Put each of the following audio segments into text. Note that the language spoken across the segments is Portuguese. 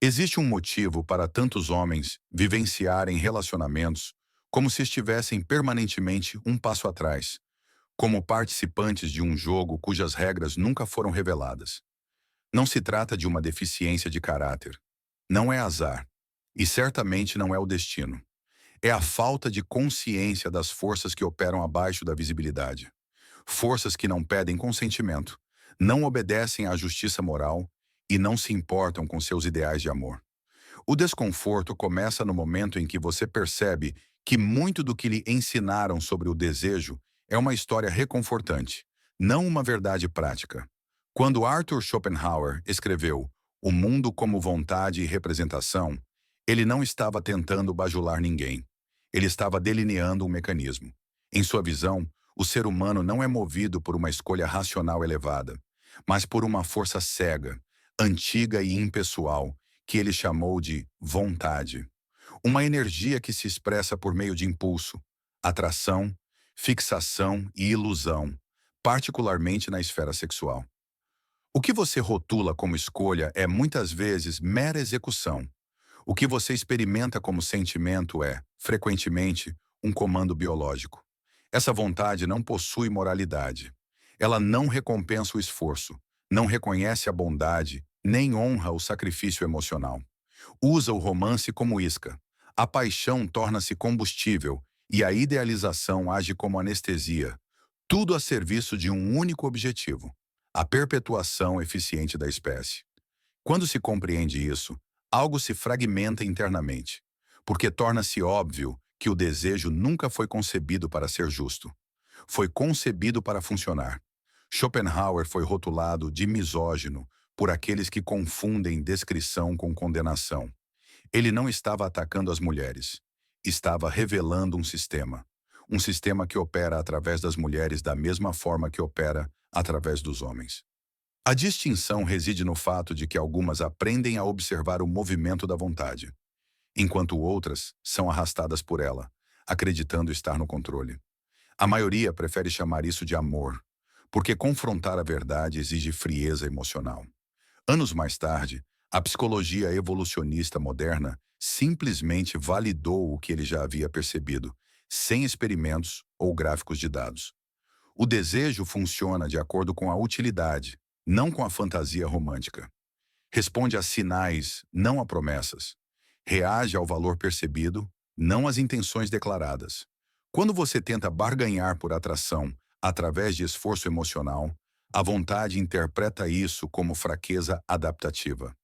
Existe um motivo para tantos homens vivenciarem relacionamentos como se estivessem permanentemente um passo atrás, como participantes de um jogo cujas regras nunca foram reveladas. Não se trata de uma deficiência de caráter. Não é azar. E certamente não é o destino. É a falta de consciência das forças que operam abaixo da visibilidade. Forças que não pedem consentimento, não obedecem à justiça moral e não se importam com seus ideais de amor. O desconforto começa no momento em que você percebe que muito do que lhe ensinaram sobre o desejo é uma história reconfortante, não uma verdade prática. Quando Arthur Schopenhauer escreveu O Mundo como Vontade e Representação, ele não estava tentando bajular ninguém. Ele estava delineando um mecanismo. Em sua visão, o ser humano não é movido por uma escolha racional elevada, mas por uma força cega, antiga e impessoal, que ele chamou de vontade. Uma energia que se expressa por meio de impulso, atração, fixação e ilusão, particularmente na esfera sexual. O que você rotula como escolha é muitas vezes mera execução. O que você experimenta como sentimento é, frequentemente, um comando biológico. Essa vontade não possui moralidade. Ela não recompensa o esforço, não reconhece a bondade, nem honra o sacrifício emocional. Usa o romance como isca. A paixão torna-se combustível e a idealização age como anestesia. Tudo a serviço de um único objetivo: a perpetuação eficiente da espécie. Quando se compreende isso, algo se fragmenta internamente, porque torna-se óbvio que o desejo nunca foi concebido para ser justo. Foi concebido para funcionar. Schopenhauer foi rotulado de misógino por aqueles que confundem descrição com condenação. Ele não estava atacando as mulheres. Estava revelando um sistema. Um sistema que opera através das mulheres da mesma forma que opera através dos homens. A distinção reside no fato de que algumas aprendem a observar o movimento da vontade, enquanto outras são arrastadas por ela, acreditando estar no controle. A maioria prefere chamar isso de amor, porque confrontar a verdade exige frieza emocional. Anos mais tarde, a psicologia evolucionista moderna simplesmente validou o que ele já havia percebido, sem experimentos ou gráficos de dados. O desejo funciona de acordo com a utilidade, não com a fantasia romântica. Responde a sinais, não a promessas. Reage ao valor percebido, não às intenções declaradas. Quando você tenta barganhar por atração através de esforço emocional, a vontade interpreta isso como fraqueza adaptativa.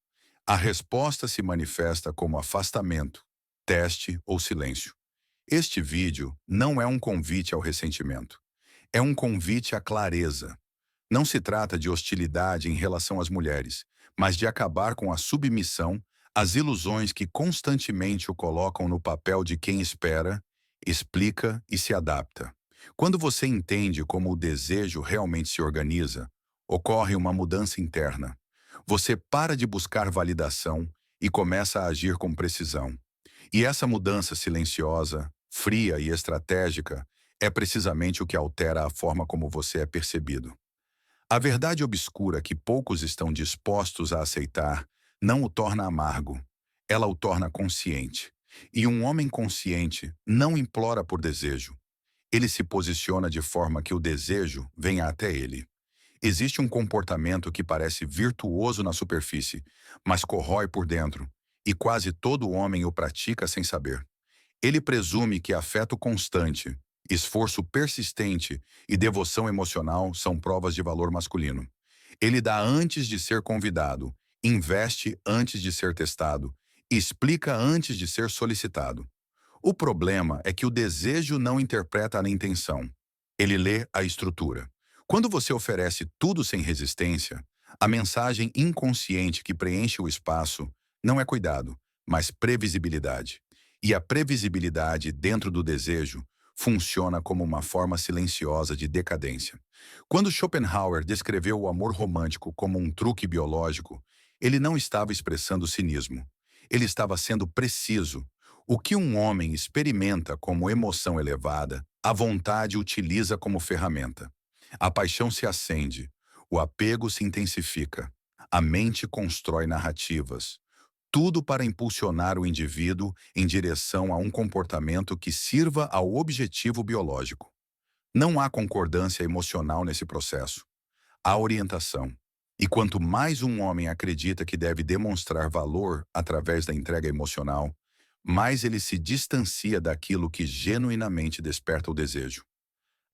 A resposta se manifesta como afastamento, teste ou silêncio. Este vídeo não é um convite ao ressentimento. É um convite à clareza. Não se trata de hostilidade em relação às mulheres, mas de acabar com a submissão às ilusões que constantemente o colocam no papel de quem espera, explica e se adapta. Quando você entende como o desejo realmente se organiza, ocorre uma mudança interna. Você para de buscar validação e começa a agir com precisão. E essa mudança silenciosa, fria e estratégica é precisamente o que altera a forma como você é percebido. A verdade obscura que poucos estão dispostos a aceitar não o torna amargo, ela o torna consciente. E um homem consciente não implora por desejo. Ele se posiciona de forma que o desejo venha até ele. Existe um comportamento que parece virtuoso na superfície, mas corrói por dentro, e quase todo homem o pratica sem saber. Ele presume que afeto constante, esforço persistente e devoção emocional são provas de valor masculino. Ele dá antes de ser convidado, investe antes de ser testado, explica antes de ser solicitado. O problema é que o desejo não interpreta a intenção. Ele lê a estrutura. Quando você oferece tudo sem resistência, a mensagem inconsciente que preenche o espaço não é cuidado, mas previsibilidade. E a previsibilidade dentro do desejo funciona como uma forma silenciosa de decadência. Quando Schopenhauer descreveu o amor romântico como um truque biológico, ele não estava expressando cinismo. Ele estava sendo preciso. O que um homem experimenta como emoção elevada, a vontade utiliza como ferramenta. A paixão se acende, o apego se intensifica, a mente constrói narrativas. tudo para impulsionar o indivíduo em direção a um comportamento que sirva ao objetivo biológico. Não há concordância emocional nesse processo. Há orientação. E quanto mais um homem acredita que deve demonstrar valor através da entrega emocional, mais ele se distancia daquilo que genuinamente desperta o desejo.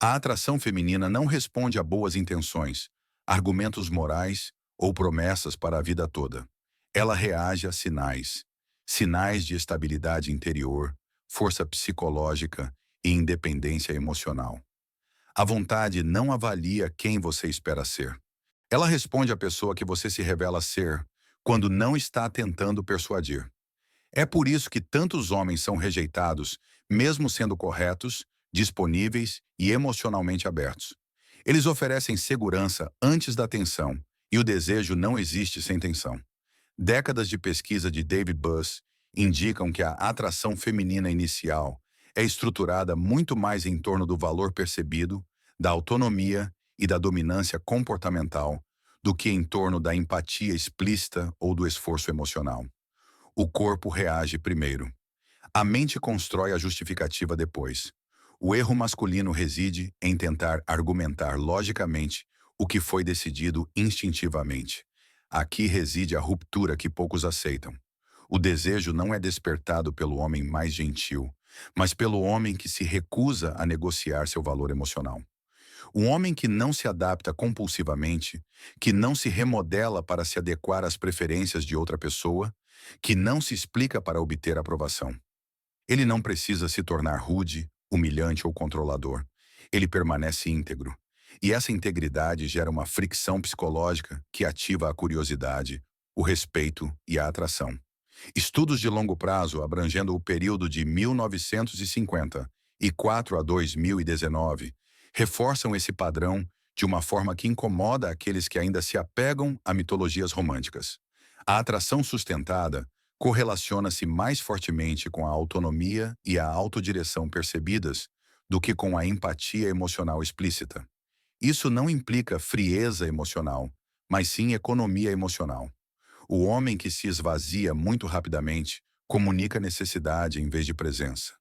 A atração feminina não responde a boas intenções, argumentos morais ou promessas para a vida toda. Ela reage a sinais, sinais de estabilidade interior, força psicológica e independência emocional. A vontade não avalia quem você espera ser. Ela responde à pessoa que você se revela ser quando não está tentando persuadir. É por isso que tantos homens são rejeitados, mesmo sendo corretos, disponíveis e emocionalmente abertos. Eles oferecem segurança antes da tensão, e o desejo não existe sem tensão. Décadas de pesquisa de David Buss indicam que a atração feminina inicial é estruturada muito mais em torno do valor percebido, da autonomia e da dominância comportamental do que em torno da empatia explícita ou do esforço emocional. O corpo reage primeiro. A mente constrói a justificativa depois. O erro masculino reside em tentar argumentar logicamente o que foi decidido instintivamente. Aqui reside a ruptura que poucos aceitam. O desejo não é despertado pelo homem mais gentil, mas pelo homem que se recusa a negociar seu valor emocional. Um homem que não se adapta compulsivamente, que não se remodela para se adequar às preferências de outra pessoa, que não se explica para obter aprovação. Ele não precisa se tornar rude, humilhante ou controlador. Ele permanece íntegro. E essa integridade gera uma fricção psicológica que ativa a curiosidade, o respeito e a atração. Estudos de longo prazo, abrangendo o período de 1954 a 2019, reforçam esse padrão de uma forma que incomoda aqueles que ainda se apegam a mitologias românticas. A atração sustentada correlaciona-se mais fortemente com a autonomia e a autodireção percebidas do que com a empatia emocional explícita. Isso não implica frieza emocional, mas sim economia emocional. O homem que se esvazia muito rapidamente comunica necessidade em vez de presença.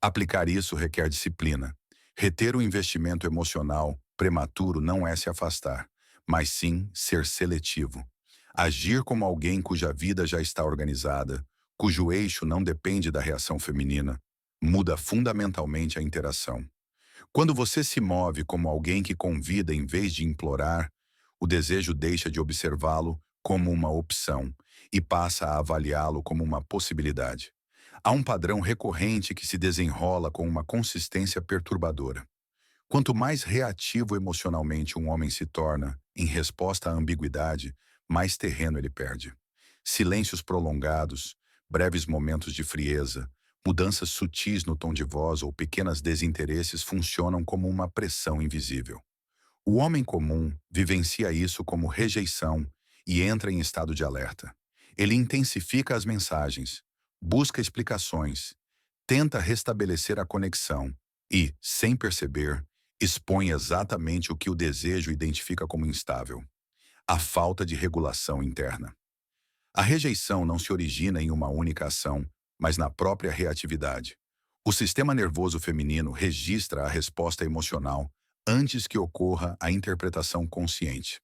Aplicar isso requer disciplina. Reter o investimento emocional prematuro não é se afastar, mas sim ser seletivo. Agir como alguém cuja vida já está organizada, cujo eixo não depende da reação feminina, muda fundamentalmente a interação. Quando você se move como alguém que convida em vez de implorar, o desejo deixa de observá-lo como uma opção e passa a avaliá-lo como uma possibilidade. Há um padrão recorrente que se desenrola com uma consistência perturbadora. Quanto mais reativo emocionalmente um homem se torna em resposta à ambiguidade, mais terreno ele perde. Silêncios prolongados, breves momentos de frieza, mudanças sutis no tom de voz ou pequenos desinteresses funcionam como uma pressão invisível. O homem comum vivencia isso como rejeição e entra em estado de alerta. Ele intensifica as mensagens, busca explicações, tenta restabelecer a conexão e, sem perceber, expõe exatamente o que o desejo identifica como instável: a falta de regulação interna. A rejeição não se origina em uma única ação, mas na própria reatividade. O sistema nervoso feminino registra a resposta emocional antes que ocorra a interpretação consciente.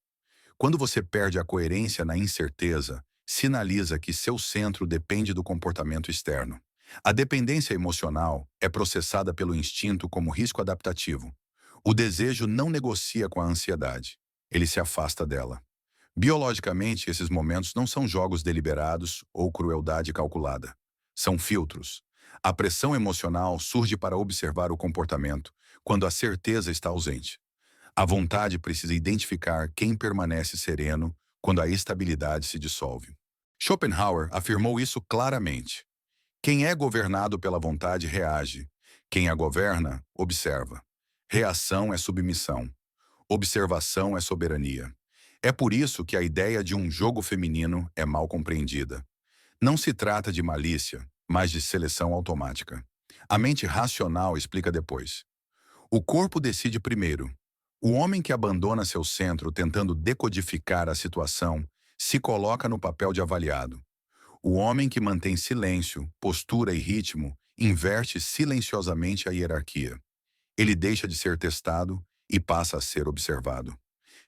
Quando você perde a coerência na incerteza, sinaliza que seu centro depende do comportamento externo. A dependência emocional é processada pelo instinto como risco adaptativo. O desejo não negocia com a ansiedade. Ele se afasta dela. Biologicamente, esses momentos não são jogos deliberados ou crueldade calculada. São filtros. A pressão emocional surge para observar o comportamento, quando a certeza está ausente. A vontade precisa identificar quem permanece sereno quando a estabilidade se dissolve. Schopenhauer afirmou isso claramente. Quem é governado pela vontade reage. Quem a governa, observa. Reação é submissão. Observação é soberania. É por isso que a ideia de um jogo feminino é mal compreendida. Não se trata de malícia, mas de seleção automática. A mente racional explica depois. O corpo decide primeiro. O homem que abandona seu centro tentando decodificar a situação se coloca no papel de avaliado. O homem que mantém silêncio, postura e ritmo inverte silenciosamente a hierarquia. Ele deixa de ser testado e passa a ser observado.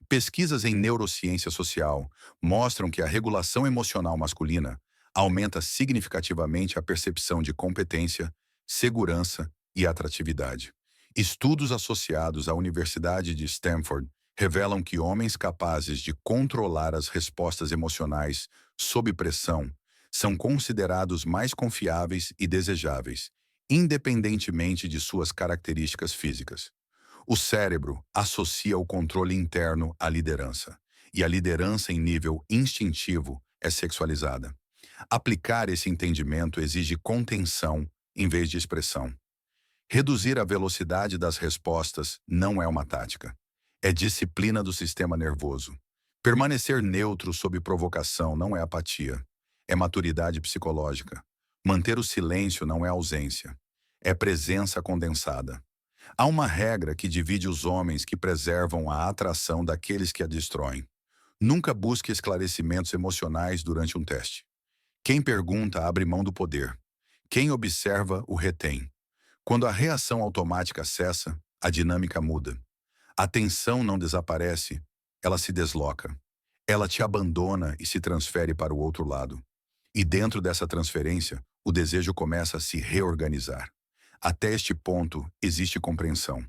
Pesquisas em neurociência social mostram que a regulação emocional masculina aumenta significativamente a percepção de competência, segurança e atratividade. Estudos associados à Universidade de Stanford revelam que homens capazes de controlar as respostas emocionais sob pressão são considerados mais confiáveis e desejáveis, independentemente de suas características físicas. O cérebro associa o controle interno à liderança, e a liderança em nível instintivo é sexualizada. Aplicar esse entendimento exige contenção em vez de expressão. Reduzir a velocidade das respostas não é uma tática. É disciplina do sistema nervoso. Permanecer neutro sob provocação não é apatia. É maturidade psicológica. Manter o silêncio não é ausência. É presença condensada. Há uma regra que divide os homens que preservam a atração daqueles que a destroem. Nunca busque esclarecimentos emocionais durante um teste. Quem pergunta abre mão do poder. Quem observa o retém. Quando a reação automática cessa, a dinâmica muda. A tensão não desaparece, ela se desloca. Ela te abandona e se transfere para o outro lado. E dentro dessa transferência, o desejo começa a se reorganizar. Até este ponto, existe compreensão.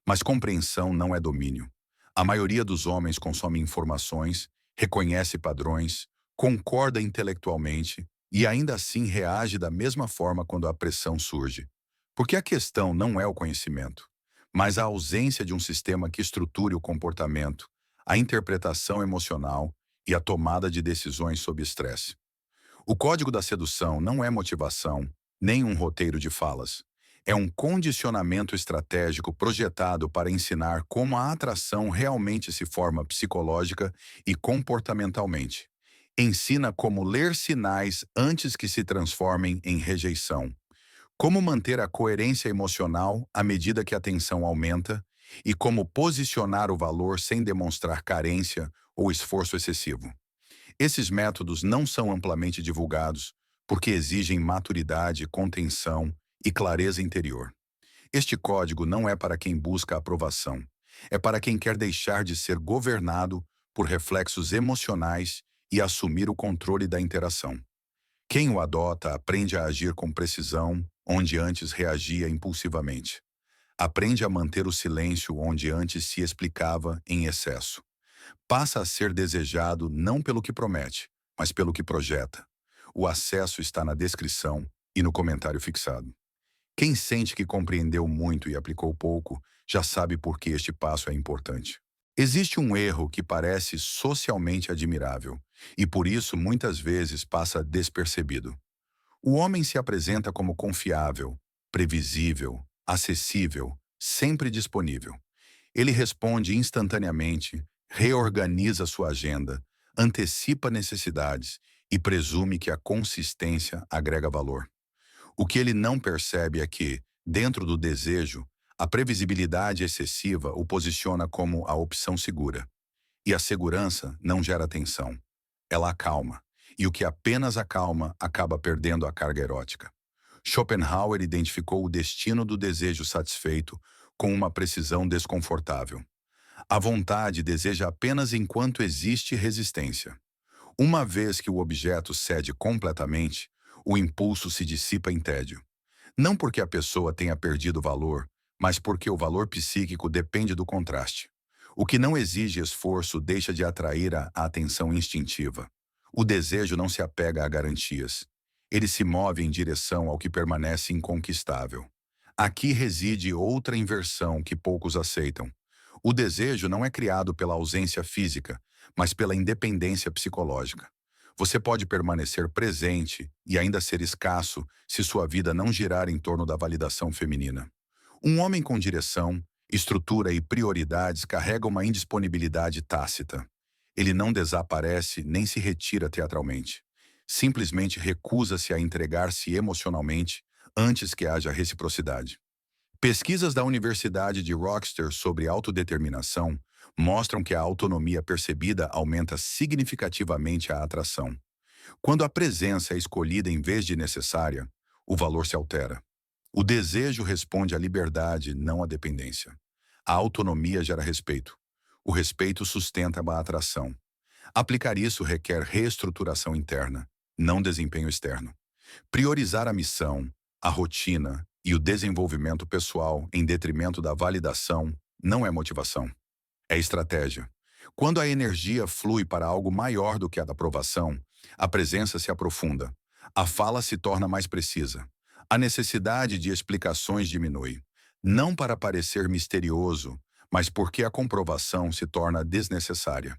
Mas compreensão não é domínio. A maioria dos homens consome informações, reconhece padrões, concorda intelectualmente e ainda assim reage da mesma forma quando a pressão surge. Porque a questão não é o conhecimento, mas a ausência de um sistema que estruture o comportamento, a interpretação emocional e a tomada de decisões sob estresse. O código da sedução não é motivação, nem um roteiro de falas. É um condicionamento estratégico projetado para ensinar como a atração realmente se forma psicológica e comportamentalmente. Ensina como ler sinais antes que se transformem em rejeição. Como manter a coerência emocional à medida que a tensão aumenta e como posicionar o valor sem demonstrar carência ou esforço excessivo. Esses métodos não são amplamente divulgados porque exigem maturidade, contenção e clareza interior. Este código não é para quem busca aprovação, é para quem quer deixar de ser governado por reflexos emocionais e assumir o controle da interação. Quem o adota aprende a agir com precisão, onde antes reagia impulsivamente. Aprende a manter o silêncio onde antes se explicava em excesso. Passa a ser desejado não pelo que promete, mas pelo que projeta. O acesso está na descrição e no comentário fixado. Quem sente que compreendeu muito e aplicou pouco, já sabe por que este passo é importante. Existe um erro que parece socialmente admirável, e por isso muitas vezes passa despercebido. O homem se apresenta como confiável, previsível, acessível, sempre disponível. Ele responde instantaneamente, reorganiza sua agenda, antecipa necessidades e presume que a consistência agrega valor. O que ele não percebe é que, dentro do desejo, a previsibilidade excessiva o posiciona como a opção segura. E a segurança não gera tensão. Ela acalma. E o que apenas acalma acaba perdendo a carga erótica. Schopenhauer identificou o destino do desejo satisfeito com uma precisão desconfortável. A vontade deseja apenas enquanto existe resistência. Uma vez que o objeto cede completamente, o impulso se dissipa em tédio. Não porque a pessoa tenha perdido valor, mas porque o valor psíquico depende do contraste. O que não exige esforço deixa de atrair a atenção instintiva. O desejo não se apega a garantias. Ele se move em direção ao que permanece inconquistável. Aqui reside outra inversão que poucos aceitam. O desejo não é criado pela ausência física, mas pela independência psicológica. Você pode permanecer presente e ainda ser escasso se sua vida não girar em torno da validação feminina. Um homem com direção, estrutura e prioridades carrega uma indisponibilidade tácita. Ele não desaparece nem se retira teatralmente. Simplesmente recusa-se a entregar-se emocionalmente antes que haja reciprocidade. Pesquisas da Universidade de Rochester sobre autodeterminação mostram que a autonomia percebida aumenta significativamente a atração. Quando a presença é escolhida em vez de necessária, o valor se altera. O desejo responde à liberdade, não à dependência. A autonomia gera respeito. O respeito sustenta a atração. Aplicar isso requer reestruturação interna, não desempenho externo. Priorizar a missão, a rotina e o desenvolvimento pessoal em detrimento da validação não é motivação, é estratégia. Quando a energia flui para algo maior do que a da aprovação, a presença se aprofunda, a fala se torna mais precisa, a necessidade de explicações diminui, não para parecer misterioso, mas porque a comprovação se torna desnecessária.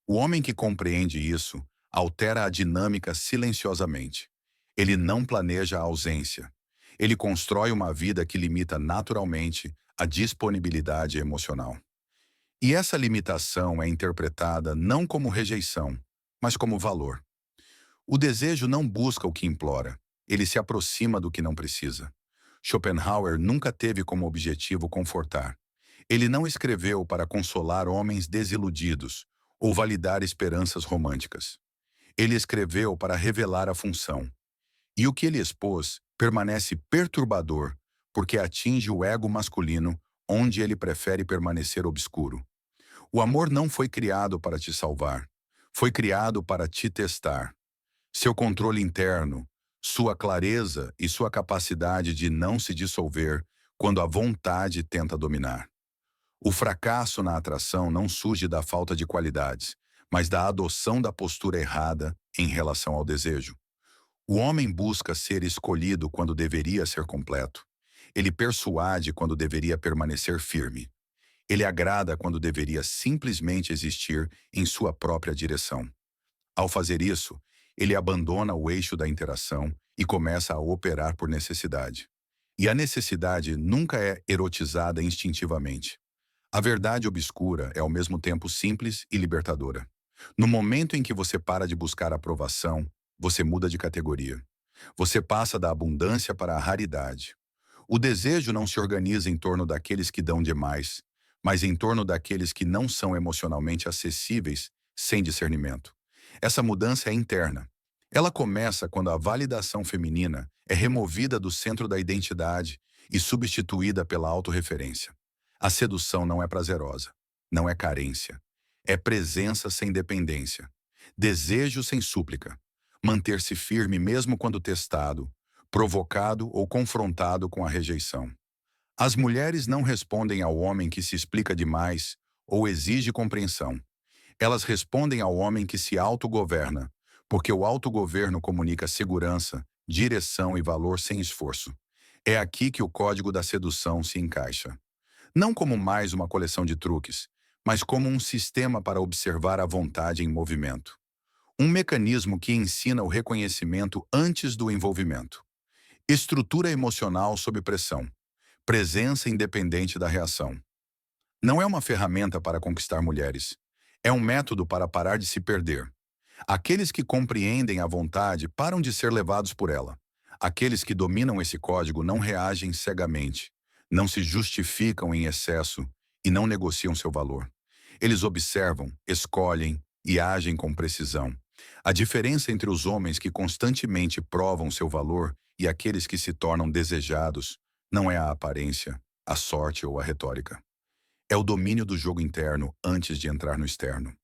O homem que compreende isso altera a dinâmica silenciosamente. Ele não planeja a ausência. Ele constrói uma vida que limita naturalmente a disponibilidade emocional. E essa limitação é interpretada não como rejeição, mas como valor. O desejo não busca o que implora, ele se aproxima do que não precisa. Schopenhauer nunca teve como objetivo confortar. Ele não escreveu para consolar homens desiludidos ou validar esperanças românticas. Ele escreveu para revelar a função. E o que ele expôs permanece perturbador, porque atinge o ego masculino, onde ele prefere permanecer obscuro. O amor não foi criado para te salvar, foi criado para te testar. Seu controle interno, sua clareza e sua capacidade de não se dissolver quando a vontade tenta dominar. O fracasso na atração não surge da falta de qualidades, mas da adoção da postura errada em relação ao desejo. O homem busca ser escolhido quando deveria ser completo. Ele persuade quando deveria permanecer firme. Ele agrada quando deveria simplesmente existir em sua própria direção. Ao fazer isso, ele abandona o eixo da interação e começa a operar por necessidade. E a necessidade nunca é erotizada instintivamente. A verdade obscura é ao mesmo tempo simples e libertadora. No momento em que você para de buscar aprovação, você muda de categoria. Você passa da abundância para a raridade. O desejo não se organiza em torno daqueles que dão demais, mas em torno daqueles que não são emocionalmente acessíveis sem discernimento. Essa mudança é interna. Ela começa quando a validação feminina é removida do centro da identidade e substituída pela autorreferência. A sedução não é prazerosa, não é carência. É presença sem dependência, desejo sem súplica, manter-se firme mesmo quando testado, provocado ou confrontado com a rejeição. As mulheres não respondem ao homem que se explica demais ou exige compreensão. Elas respondem ao homem que se autogoverna, porque o autogoverno comunica segurança, direção e valor sem esforço. É aqui que o código da sedução se encaixa. Não como mais uma coleção de truques, mas como um sistema para observar a vontade em movimento. Um mecanismo que ensina o reconhecimento antes do envolvimento. Estrutura emocional sob pressão. Presença independente da reação. Não é uma ferramenta para conquistar mulheres. É um método para parar de se perder. Aqueles que compreendem a vontade param de ser levados por ela. Aqueles que dominam esse código não reagem cegamente, não se justificam em excesso e não negociam seu valor. Eles observam, escolhem e agem com precisão. A diferença entre os homens que constantemente provam seu valor e aqueles que se tornam desejados não é a aparência, a sorte ou a retórica. É o domínio do jogo interno antes de entrar no externo.